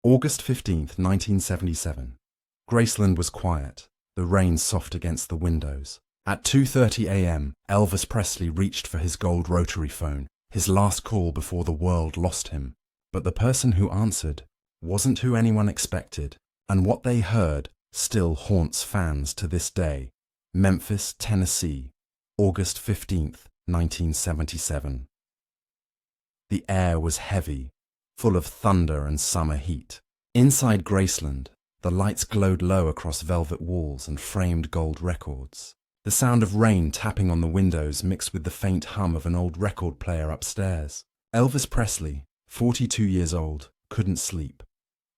August 15th, 1977. Graceland was quiet, the rain soft against the windows. At 2:30 a.m., Elvis Presley reached for his gold rotary phone, his last call before the world lost him. But the person who answered wasn't who anyone expected, and what they heard still haunts fans to this day. Memphis, Tennessee, August 15th, 1977. The air was heavy, full of thunder and summer heat. Inside Graceland, the lights glowed low across velvet walls and framed gold records. The sound of rain tapping on the windows mixed with the faint hum of an old record player upstairs. Elvis Presley, 42 years old, couldn't sleep.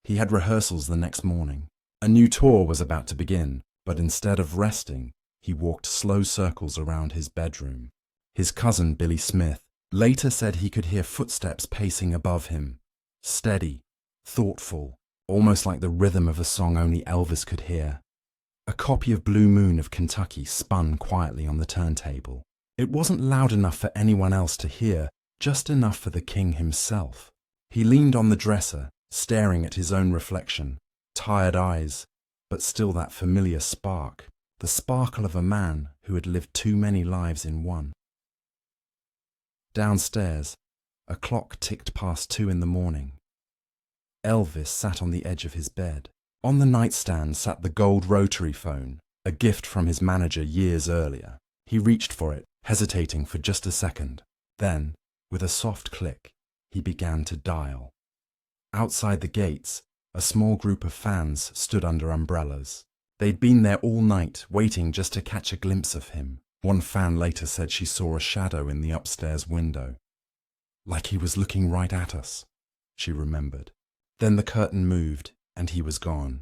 He had rehearsals the next morning. A new tour was about to begin, but instead of resting, he walked slow circles around his bedroom. His cousin, Billy Smith, later said he could hear footsteps pacing above him. Steady, thoughtful, almost like the rhythm of a song only Elvis could hear. A copy of Blue Moon of Kentucky spun quietly on the turntable. It wasn't loud enough for anyone else to hear, just enough for the king himself. He leaned on the dresser, staring at his own reflection. Tired eyes, but still that familiar spark. The sparkle of a man who had lived too many lives in one. Downstairs, a clock ticked past 2 in the morning. Elvis sat on the edge of his bed. On the nightstand sat the gold rotary phone, a gift from his manager years earlier. He reached for it, hesitating for just a second. Then, with a soft click, he began to dial. Outside the gates, a small group of fans stood under umbrellas. They'd been there all night, waiting just to catch a glimpse of him. One fan later said she saw a shadow in the upstairs window. Like he was looking right at us, she remembered. Then the curtain moved, and he was gone.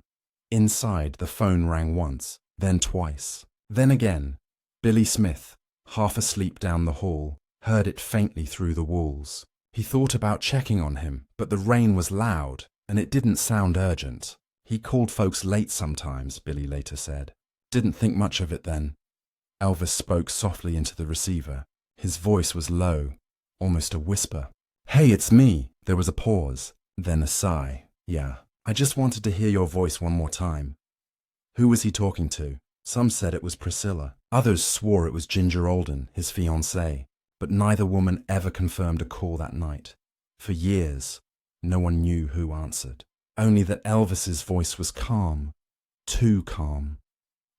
Inside, the phone rang once, then twice. Then again, Billy Smith, half asleep down the hall, heard it faintly through the walls. He thought about checking on him, but the rain was loud, and it didn't sound urgent. He called folks late sometimes, Billy later said. Didn't think much of it then. Elvis spoke softly into the receiver. His voice was low, almost a whisper. "Hey, it's me." There was a pause, then a sigh. "Yeah, I just wanted to hear your voice one more time." Who was he talking to? Some said it was Priscilla. Others swore it was Ginger Alden, his fiancée. But neither woman ever confirmed a call that night. For years, no one knew who answered. Only that Elvis's voice was calm, too calm.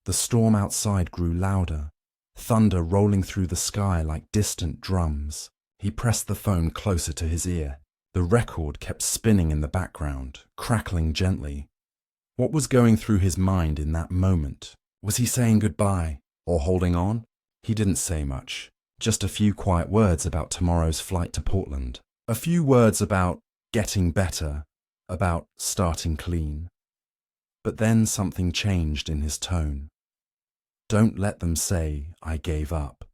The storm outside grew louder, thunder rolling through the sky like distant drums. He pressed the phone closer to his ear. The record kept spinning in the background, crackling gently. What was going through his mind in that moment? Was he saying goodbye or holding on? He didn't say much, just a few quiet words about tomorrow's flight to Portland. A few words about getting better, about starting clean. But then something changed in his tone. "Don't let them say I gave up,"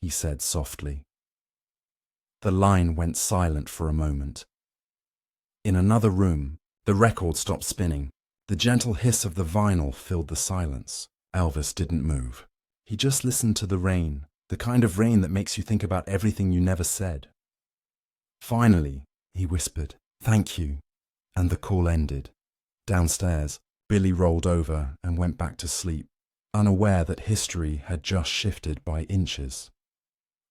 he said softly. The line went silent for a moment. In another room, the record stopped spinning. The gentle hiss of the vinyl filled the silence. Elvis didn't move. He just listened to the rain, the kind of rain that makes you think about everything you never said. Finally, he whispered, "Thank you," and the call ended. Downstairs, Billy rolled over and went back to sleep, unaware that history had just shifted by inches.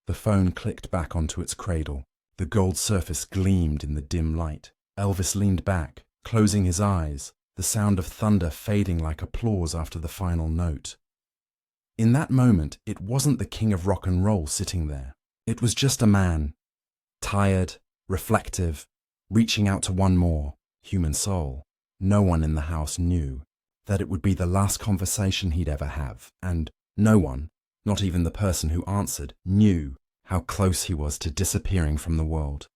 The phone clicked back onto its cradle. The gold surface gleamed in the dim light. Elvis leaned back, closing his eyes, the sound of thunder fading like applause after the final note. In that moment, it wasn't the king of rock and roll sitting there. It was just a man, tired, reflective, reaching out to one more human soul. No one in the house knew that it would be the last conversation he'd ever have, and no one, not even the person who answered, knew how close he was to disappearing from the world.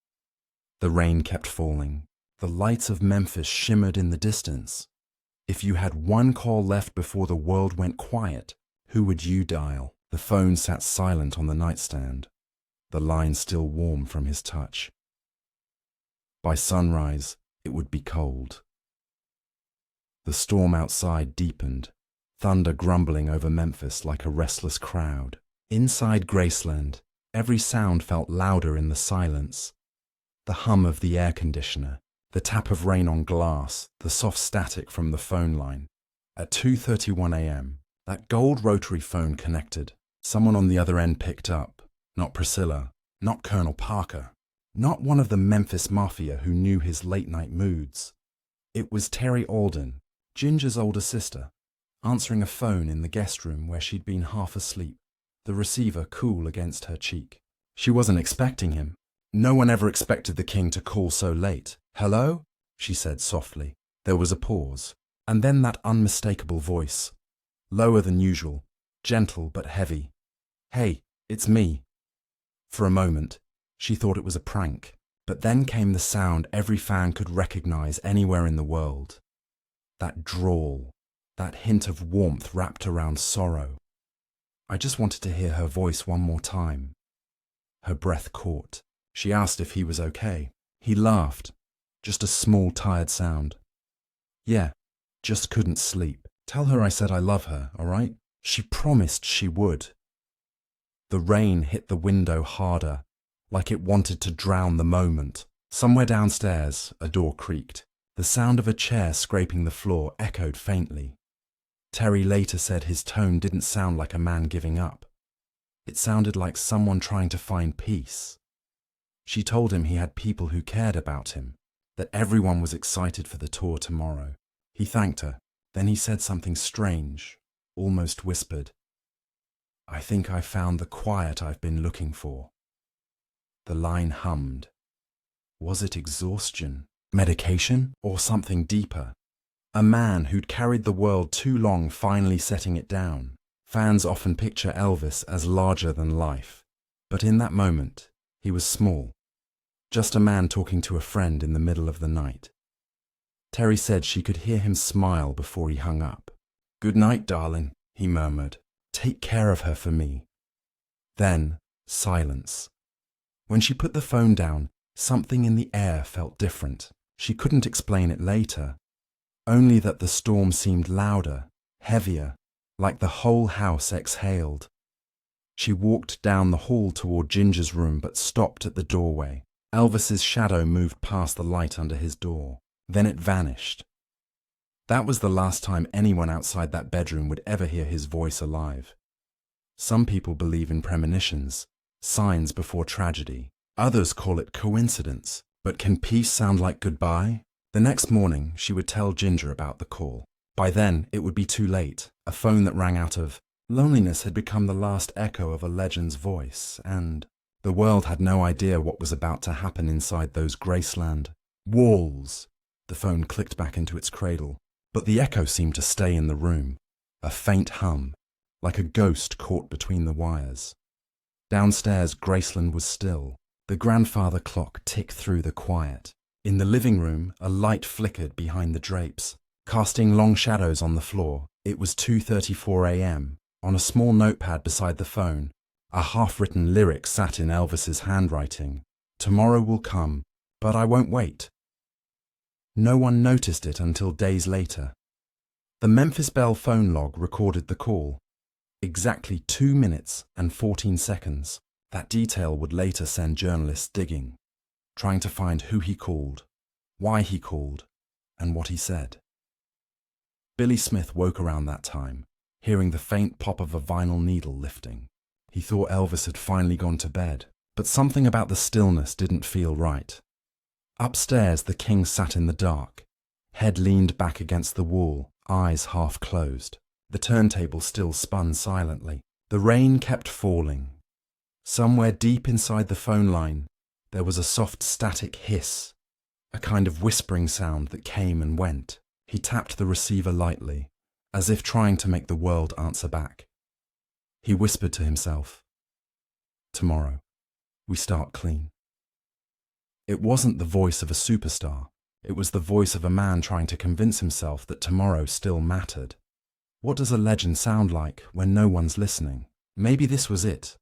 The rain kept falling. The lights of Memphis shimmered in the distance. If you had one call left before the world went quiet, who would you dial? The phone sat silent on the nightstand, the line still warm from his touch. By sunrise, it would be cold. The storm outside deepened, thunder grumbling over Memphis like a restless crowd. Inside Graceland, every sound felt louder in the silence. The hum of the air conditioner, The tap of rain on glass, the soft static from the phone line. At 2:31 a.m., that gold rotary phone connected. Someone on the other end picked up. Not Priscilla, not Colonel Parker, not one of the Memphis Mafia who knew his late-night moods. It was Terry Alden, Ginger's older sister, answering a phone in the guest room where she'd been half asleep, the receiver cool against her cheek. She wasn't expecting him. No one ever expected the king to call so late. "Hello?" she said softly. There was a pause, and then that unmistakable voice, lower than usual, gentle but heavy. "Hey, it's me." For a moment, she thought it was a prank, but then came the sound every fan could recognize anywhere in the world. That drawl, that hint of warmth wrapped around sorrow. I just wanted to hear her voice one more time. Her breath caught. She asked if he was okay. He laughed. Just a small, tired sound. "Yeah, just couldn't sleep. Tell her I said I love her, all right?" She promised she would. The rain hit the window harder, like it wanted to drown the moment. Somewhere downstairs, a door creaked. The sound of a chair scraping the floor echoed faintly. Terry later said his tone didn't sound like a man giving up. It sounded like someone trying to find peace. She told him he had people who cared about him, that everyone was excited for the tour tomorrow. He thanked her. Then he said something strange, almost whispered. "I think I found the quiet I've been looking for." The line hummed. Was it exhaustion, medication, or something deeper? A man who'd carried the world too long finally setting it down. Fans often picture Elvis as larger than life, but in that moment, he was small. Just a man talking to a friend in the middle of the night. Terry said she could hear him smile before he hung up. "Good night, darling," he murmured. "Take care of her for me." Then, silence. When she put the phone down, something in the air felt different. She couldn't explain it later, only that the storm seemed louder, heavier, like the whole house exhaled. She walked down the hall toward Ginger's room but stopped at the doorway. Elvis's shadow moved past the light under his door. Then it vanished. That was the last time anyone outside that bedroom would ever hear his voice alive. Some people believe in premonitions, signs before tragedy. Others call it coincidence. But can peace sound like goodbye? The next morning, she would tell Ginger about the call. By then, it would be too late. A phone that rang out of loneliness had become the last echo of a legend's voice, and the world had no idea what was about to happen inside those Graceland walls. The phone clicked back into its cradle, but the echo seemed to stay in the room, a faint hum, like a ghost caught between the wires. Downstairs, Graceland was still. The grandfather clock ticked through the quiet. In the living room, a light flickered behind the drapes, casting long shadows on the floor. It was 2:34 a.m. On a small notepad beside the phone, a half-written lyric sat in Elvis's handwriting. "Tomorrow will come, but I won't wait." No one noticed it until days later. The Memphis Belle phone log recorded the call. Exactly 2 minutes and 14 seconds. That detail would later send journalists digging, trying to find who he called, why he called, and what he said. Billy Smith woke around that time, hearing the faint pop of a vinyl needle lifting. He thought Elvis had finally gone to bed, but something about the stillness didn't feel right. Upstairs, the king sat in the dark, head leaned back against the wall, eyes half closed. The turntable still spun silently. The rain kept falling. Somewhere deep inside the phone line, there was a soft static hiss, a kind of whispering sound that came and went. He tapped the receiver lightly, as if trying to make the world answer back. He whispered to himself, "Tomorrow, we start clean." It wasn't the voice of a superstar. It was the voice of a man trying to convince himself that tomorrow still mattered. What does a legend sound like when no one's listening? Maybe this was it.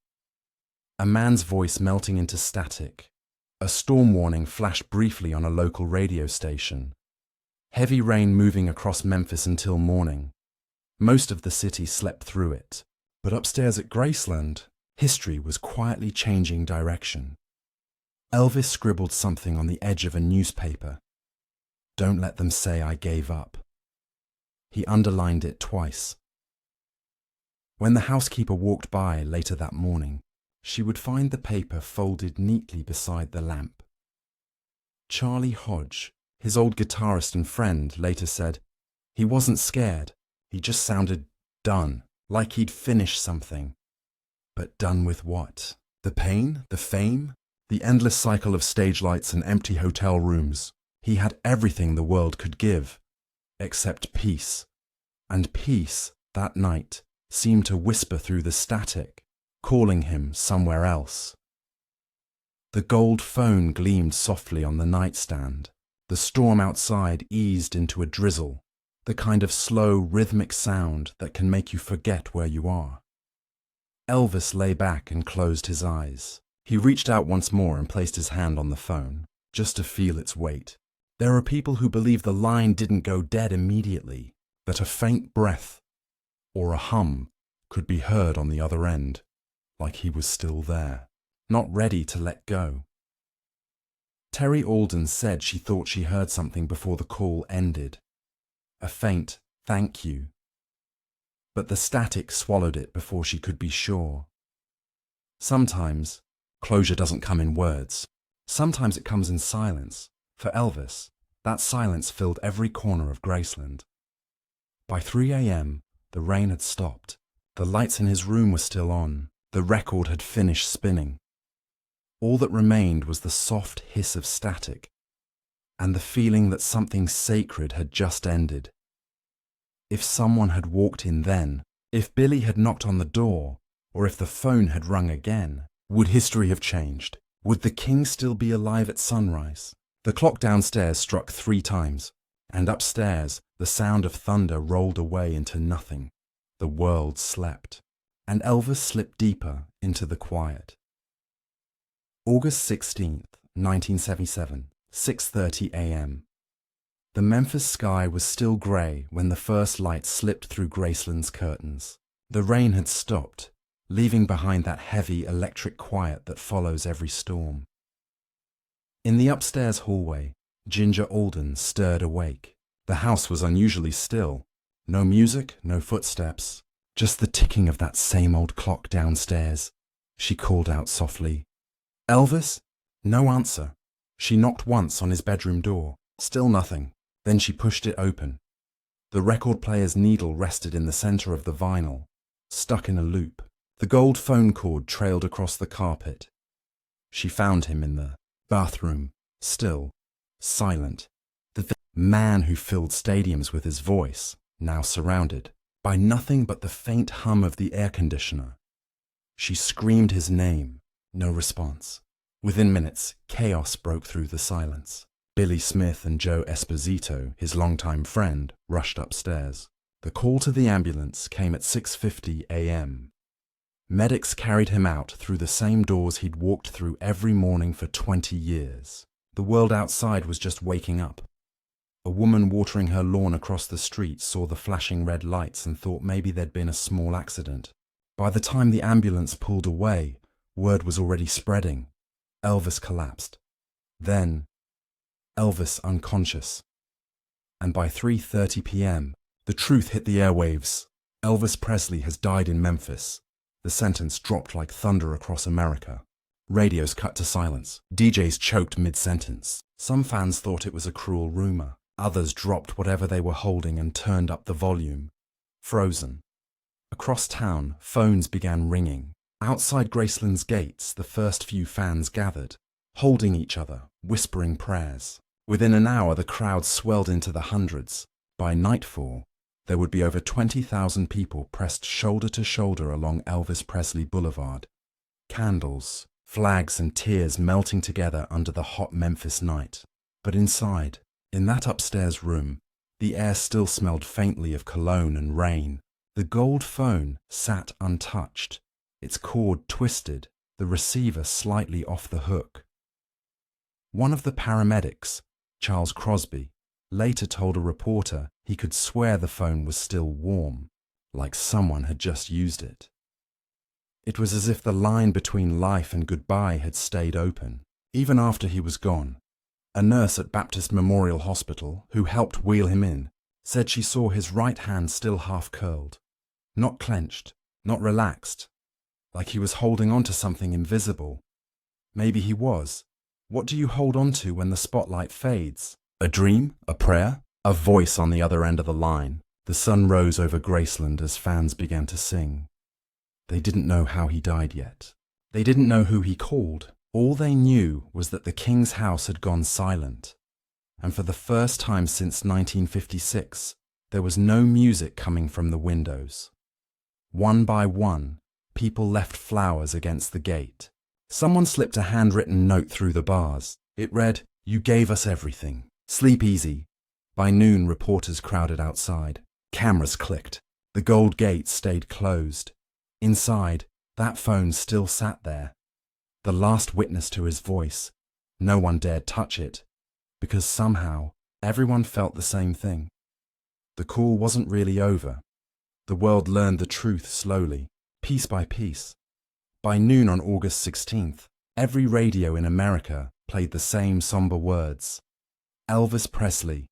A man's voice melting into static. A storm warning flashed briefly on a local radio station. Heavy rain moving across Memphis until morning. Most of the city slept through it. But upstairs at Graceland, history was quietly changing direction. Elvis scribbled something on the edge of a newspaper. Don't let them say I gave up. He underlined it twice. When the housekeeper walked by later that morning, she would find the paper folded neatly beside the lamp. Charlie Hodge, his old guitarist and friend, later said, he wasn't scared, he just sounded done, like he'd finished something. But done with what? The pain? The fame? The endless cycle of stage lights and empty hotel rooms. He had everything the world could give, except peace. And peace, that night, seemed to whisper through the static, calling him somewhere else. The gold phone gleamed softly on the nightstand. The storm outside eased into a drizzle, the kind of slow, rhythmic sound that can make you forget where you are. Elvis lay back and closed his eyes. He reached out once more and placed his hand on the phone, just to feel its weight. There are people who believe the line didn't go dead immediately, that a faint breath or a hum could be heard on the other end, like he was still there, not ready to let go. Terry Alden said she thought she heard something before the call ended. A faint thank you. But the static swallowed it before she could be sure. Sometimes closure doesn't come in words. Sometimes it comes in silence. For Elvis, that silence filled every corner of Graceland. By 3 a.m., the rain had stopped. The lights in his room were still on. The record had finished spinning. All that remained was the soft hiss of static and the feeling that something sacred had just ended. If someone had walked in then, if Billy had knocked on the door, or if the phone had rung again, would history have changed? Would the king still be alive at sunrise? The clock downstairs struck 3 times, and upstairs the sound of thunder rolled away into nothing. The world slept, and Elvis slipped deeper into the quiet. August 16th, 1977, 6:30 a.m. The Memphis sky was still grey when the first light slipped through Graceland's curtains. The rain had stopped, leaving behind that heavy electric quiet that follows every storm. In the upstairs hallway, Ginger Alden stirred awake. The house was unusually still. No music, no footsteps, just the ticking of that same old clock downstairs. She called out softly, "Elvis?" No answer. She knocked once on his bedroom door. Still nothing. Then she pushed it open. The record player's needle rested in the center of the vinyl, stuck in a loop. The gold phone cord trailed across the carpet. She found him in the bathroom, still, silent. The man who filled stadiums with his voice, now surrounded by nothing but the faint hum of the air conditioner. She screamed his name. No response. Within minutes, chaos broke through the silence. Billy Smith and Joe Esposito, his longtime friend, rushed upstairs. The call to the ambulance came at 6:50 a.m. Medics carried him out through the same doors he'd walked through every morning for 20 years. The world outside was just waking up. A woman watering her lawn across the street saw the flashing red lights and thought maybe there'd been a small accident. By the time the ambulance pulled away, word was already spreading. Elvis collapsed. Then, Elvis unconscious. And by 3:30 p.m., the truth hit the airwaves. Elvis Presley has died in Memphis. The sentence dropped like thunder across America. Radios cut to silence. DJs choked mid-sentence. Some fans thought it was a cruel rumor. Others dropped whatever they were holding and turned up the volume. Frozen. Across town, phones began ringing. Outside Graceland's gates, the first few fans gathered, holding each other, whispering prayers. Within an hour, the crowd swelled into the hundreds. By nightfall, there would be over 20,000 people pressed shoulder to shoulder along Elvis Presley Boulevard. Candles, flags and tears melting together under the hot Memphis night. But inside, in that upstairs room, the air still smelled faintly of cologne and rain. The gold phone sat untouched, its cord twisted, the receiver slightly off the hook. One of the paramedics, Charles Crosby, later told a reporter he could swear the phone was still warm, like someone had just used it. It was as if the line between life and goodbye had stayed open, even after he was gone. A nurse at Baptist Memorial Hospital, who helped wheel him in, said she saw his right hand still half curled, not clenched, not relaxed, like he was holding on to something invisible. Maybe he was. What do you hold on to when the spotlight fades? A dream? A prayer? A voice on the other end of the line. The sun rose over Graceland as fans began to sing. They didn't know how he died yet. They didn't know who he called. All they knew was that the king's house had gone silent. And for the first time since 1956, there was no music coming from the windows. One by one, people left flowers against the gate. Someone slipped a handwritten note through the bars. It read, "You gave us everything. Sleep easy." By noon, reporters crowded outside. Cameras clicked. The gold gate stayed closed. Inside, that phone still sat there. The last witness to his voice. No one dared touch it, because somehow everyone felt the same thing. The call wasn't really over. The world learned the truth slowly, piece by piece. By noon on August 16th, every radio in America played the same somber words. Elvis Presley,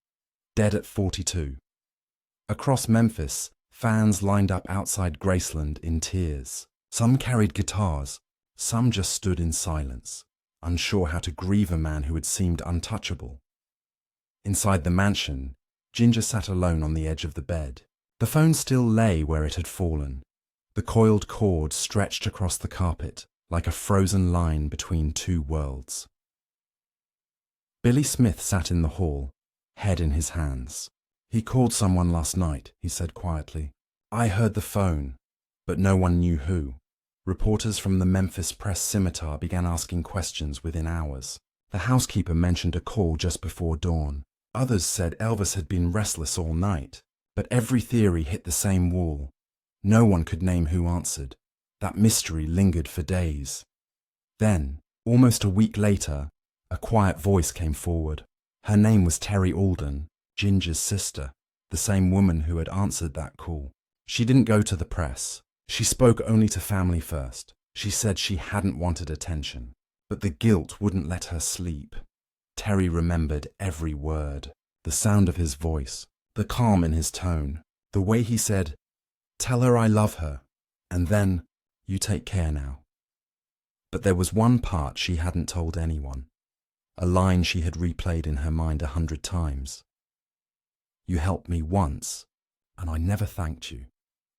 dead at 42. Across Memphis, fans lined up outside Graceland in tears. Some carried guitars, some just stood in silence, unsure how to grieve a man who had seemed untouchable. Inside the mansion, Ginger sat alone on the edge of the bed. The phone still lay where it had fallen. The coiled cord stretched across the carpet like a frozen line between two worlds. Billy Smith sat in the hall, head in his hands. "He called someone last night," he said quietly. "I heard the phone, but no one knew who." Reporters from the Memphis Press Scimitar began asking questions within hours. The housekeeper mentioned a call just before dawn. Others said Elvis had been restless all night, but every theory hit the same wall. No one could name who answered. That mystery lingered for days. Then, almost a week later, a quiet voice came forward. Her name was Terry Alden, Ginger's sister, the same woman who had answered that call. She didn't go to the press. She spoke only to family first. She said she hadn't wanted attention, but the guilt wouldn't let her sleep. Terry remembered every word, the sound of his voice, the calm in his tone, the way he said, "Tell her I love her," and then, "You take care now." But there was one part she hadn't told anyone, a line she had replayed in her mind 100 times. "You helped me once, and I never thanked you."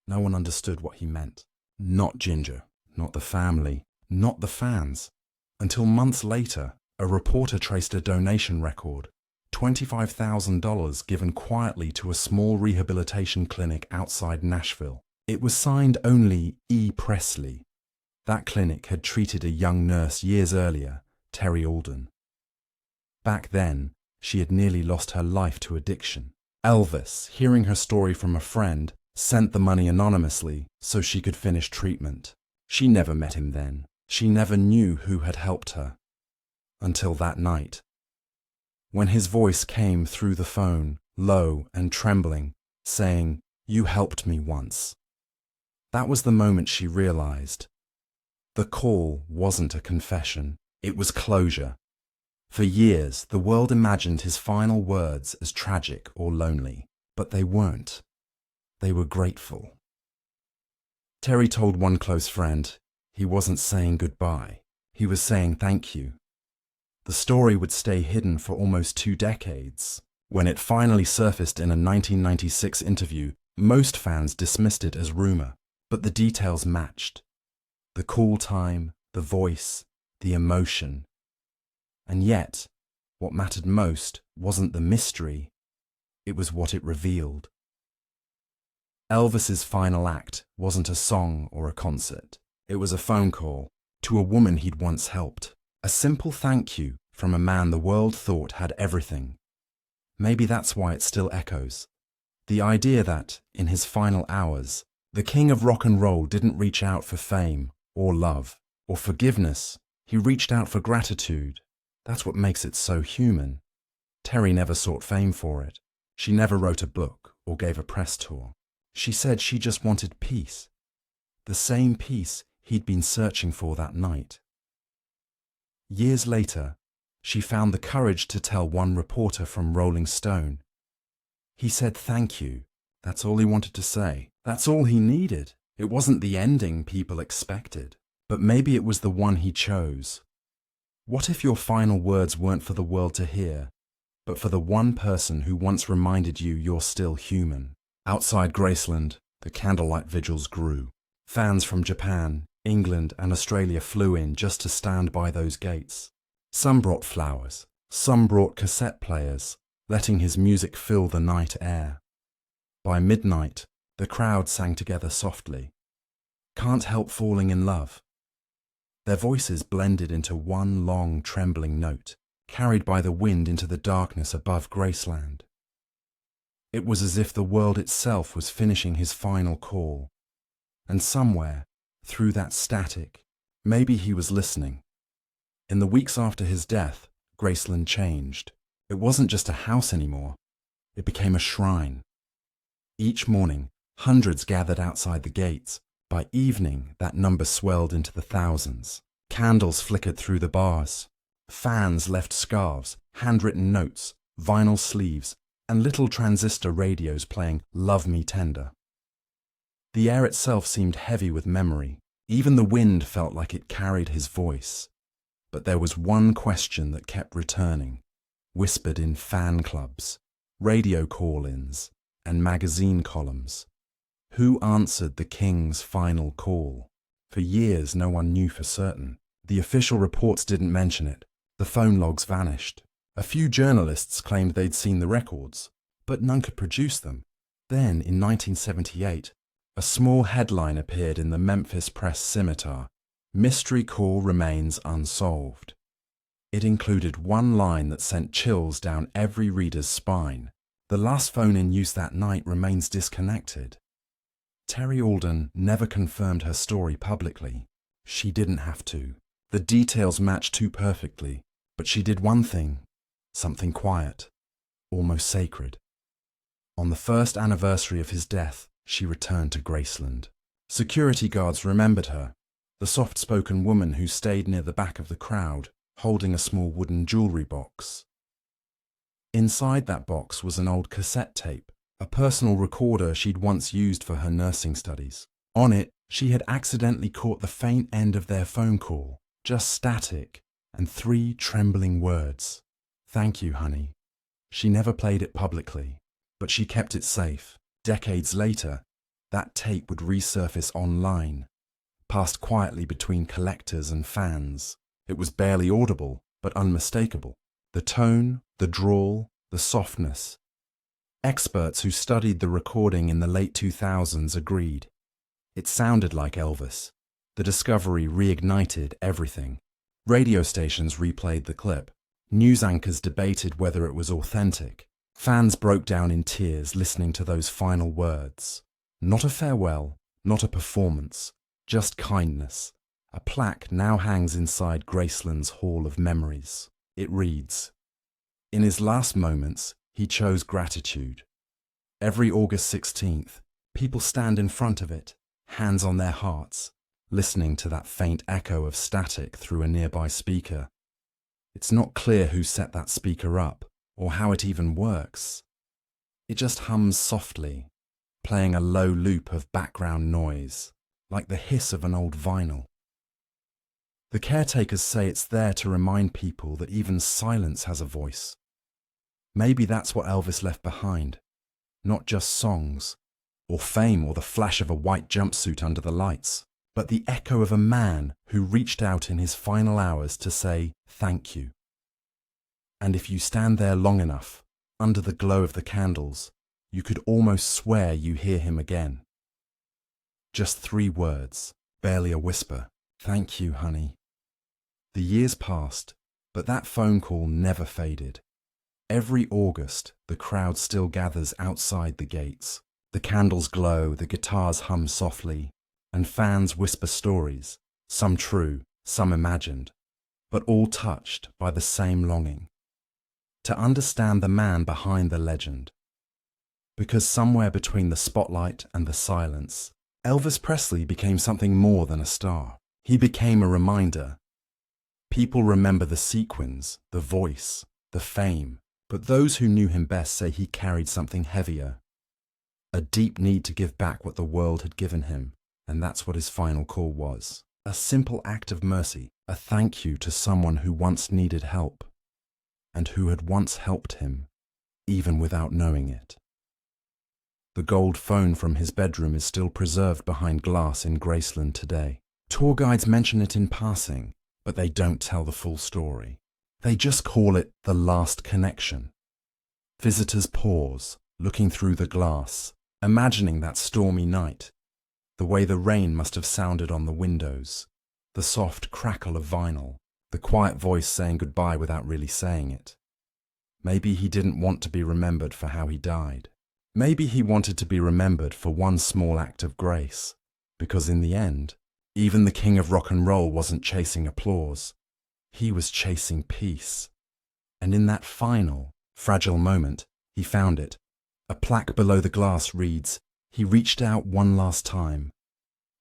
No one understood what he meant. Not Ginger, not the family, not the fans. Until months later, a reporter traced a donation record, $25,000 given quietly to a small rehabilitation clinic outside Nashville. It was signed only E. Presley. That clinic had treated a young nurse years earlier, Terry Alden. Back then, she had nearly lost her life to addiction. Elvis, hearing her story from a friend, sent the money anonymously so she could finish treatment. She never met him then. She never knew who had helped her. Until that night. When his voice came through the phone, low and trembling, saying, "You helped me once." That was the moment she realized. The call wasn't a confession. It was closure. For years, the world imagined his final words as tragic or lonely, but they weren't. They were grateful. Terry told one close friend, he wasn't saying goodbye. He was saying thank you. The story would stay hidden for almost 2 decades. When it finally surfaced in a 1996 interview, most fans dismissed it as rumor, but the details matched. The call time, the voice, the emotion. And yet, what mattered most wasn't the mystery, it was what it revealed. Elvis's final act wasn't a song or a concert. It was a phone call to a woman he'd once helped. A simple thank you from a man the world thought had everything. Maybe that's why it still echoes. The idea that, in his final hours, the king of rock and roll didn't reach out for fame or love or forgiveness. He reached out for gratitude. That's what makes it so human. Terry never sought fame for it. She never wrote a book or gave a press tour. She said she just wanted peace. The same peace he'd been searching for that night. Years later, she found the courage to tell one reporter from Rolling Stone. He said thank you. That's all he wanted to say. That's all he needed. It wasn't the ending people expected, but maybe it was the one he chose. What if your final words weren't for the world to hear, but for the one person who once reminded you you're still human? Outside Graceland, the candlelight vigils grew. Fans from Japan, England, and Australia flew in just to stand by those gates. Some brought flowers, some brought cassette players, letting his music fill the night air. By midnight, the crowd sang together softly, "Can't Help Falling in Love." Their voices blended into one long, trembling note, carried by the wind into the darkness above Graceland. It was as if the world itself was finishing his final call. And somewhere, through that static, maybe he was listening. In the weeks after his death, Graceland changed. It wasn't just a house anymore. It became a shrine. Each morning, hundreds gathered outside the gates. By evening, that number swelled into the thousands. Candles flickered through the bars. Fans left scarves, handwritten notes, vinyl sleeves, and little transistor radios playing "Love Me Tender." The air itself seemed heavy with memory. Even the wind felt like it carried his voice. But there was one question that kept returning, whispered in fan clubs, radio call-ins, and magazine columns. Who answered the king's final call? For years, no one knew for certain. The official reports didn't mention it. The phone logs vanished. A few journalists claimed they'd seen the records, but none could produce them. Then, in 1978, a small headline appeared in the Memphis Press Scimitar: "Mystery Call Remains Unsolved." It included one line that sent chills down every reader's spine. The last phone in use that night remains disconnected. Terry Alden never confirmed her story publicly. She didn't have to. The details matched too perfectly. But she did one thing, something quiet, almost sacred. On the first anniversary of his death, she returned to Graceland. Security guards remembered her, the soft-spoken woman who stayed near the back of the crowd, holding a small wooden jewelry box. Inside that box was an old cassette tape, a personal recorder she'd once used for her nursing studies. On it, she had accidentally caught the faint end of their phone call, just static, and 3 trembling words. "Thank you, honey." She never played it publicly, but she kept it safe. Decades later, that tape would resurface online, passed quietly between collectors and fans. It was barely audible, but unmistakable. The tone, the drawl, the softness. Experts who studied the recording in the late 2000s agreed. It sounded like Elvis. The discovery reignited everything. Radio stations replayed the clip. News anchors debated whether it was authentic. Fans broke down in tears listening to those final words. Not a farewell, not a performance, just kindness. A plaque now hangs inside Graceland's Hall of Memories. It reads, "In his last moments, he chose gratitude." Every August 16th, people stand in front of it, hands on their hearts, listening to that faint echo of static through a nearby speaker. It's not clear who set that speaker up, or how it even works. It just hums softly, playing a low loop of background noise, like the hiss of an old vinyl. The caretakers say it's there to remind people that even silence has a voice. Maybe that's what Elvis left behind. Not just songs, or fame, or the flash of a white jumpsuit under the lights, but the echo of a man who reached out in his final hours to say thank you. And if you stand there long enough, under the glow of the candles, you could almost swear you hear him again. Just 3 words, barely a whisper. "Thank you, honey." The years passed, but that phone call never faded. Every August, the crowd still gathers outside the gates. The candles glow, the guitars hum softly, and fans whisper stories, some true, some imagined, but all touched by the same longing. To understand the man behind the legend. Because somewhere between the spotlight and the silence, Elvis Presley became something more than a star. He became a reminder. People remember the sequins, the voice, the fame, but those who knew him best say he carried something heavier. A deep need to give back what the world had given him, and that's what his final call was. A simple act of mercy, a thank you to someone who once needed help, and who had once helped him, even without knowing it. The gold phone from his bedroom is still preserved behind glass in Graceland today. Tour guides mention it in passing, but they don't tell the full story. They just call it the last connection. Visitors pause, looking through the glass, imagining that stormy night, the way the rain must have sounded on the windows, the soft crackle of vinyl, the quiet voice saying goodbye without really saying it. Maybe he didn't want to be remembered for how he died. Maybe he wanted to be remembered for one small act of grace, because in the end, even the king of rock and roll wasn't chasing applause. He was chasing peace. And in that final, fragile moment, he found it. A plaque below the glass reads, "He reached out one last time.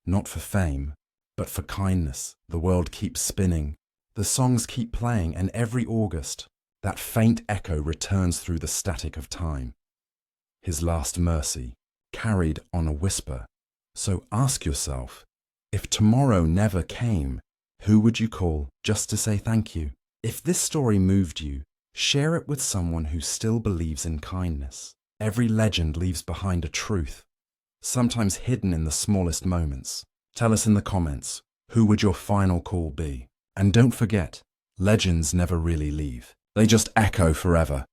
Not for fame, but for kindness. The world keeps spinning. The songs keep playing, and every August, that faint echo returns through the static of time." His last mercy, carried on a whisper. So ask yourself, if tomorrow never came, who would you call just to say thank you? If this story moved you, share it with someone who still believes in kindness. Every legend leaves behind a truth, sometimes hidden in the smallest moments. Tell us in the comments, who would your final call be? And don't forget, legends never really leave. They just echo forever.